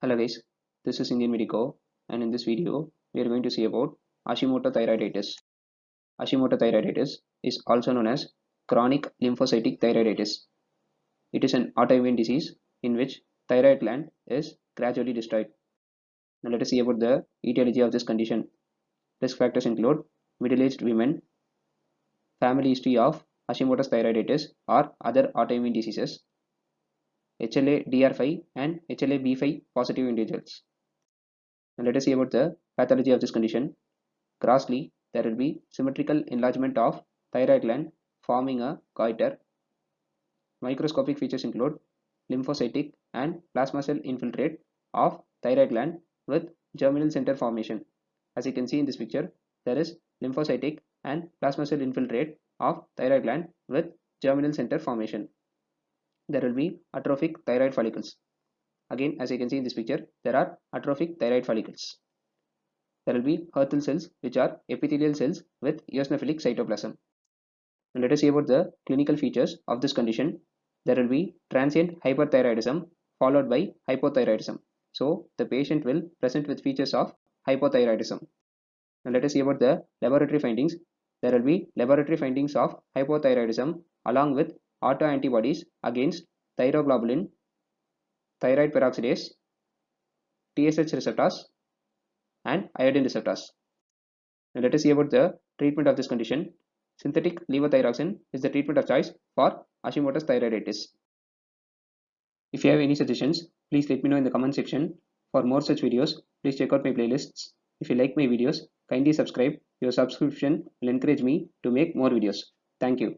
Hello guys, this is Indian Medico, and in this video we are going to see about Hashimoto thyroiditis. Hashimoto thyroiditis is also known as chronic lymphocytic thyroiditis. It is an autoimmune disease in which thyroid gland is gradually destroyed. Now let us see about the etiology of this condition. Risk factors include middle-aged women, family history of Hashimoto's thyroiditis or other autoimmune diseases, HLA-DR5 and HLA-B5 positive individuals. Now let us see about the pathology of this condition. Grossly, there will be symmetrical enlargement of thyroid gland forming a goiter. Microscopic features include lymphocytic and plasma cell infiltrate of thyroid gland with germinal center formation. As you can see in this picture, there is lymphocytic and plasma cell infiltrate of thyroid gland with germinal center formation. There will be atrophic thyroid follicles. Again, as you can see in this picture, there are atrophic thyroid follicles. There will be Hürthle cells, which are epithelial cells with eosinophilic cytoplasm. Now let us see about the clinical features of this condition. There will be transient hyperthyroidism followed by hypothyroidism. So the patient will present with features of hypothyroidism. Now let us see about the laboratory findings. There will be laboratory findings of hypothyroidism along with autoantibodies against thyroglobulin, thyroid peroxidase, TSH receptors, and iodine receptors. Now let us see about the treatment of this condition. Synthetic levothyroxine is the treatment of choice for Hashimoto's thyroiditis. If you have any suggestions, please let me know in the comment section. For more such videos, please check out my playlists. If you like my videos, kindly subscribe. Your subscription will encourage me to make more videos. Thank you.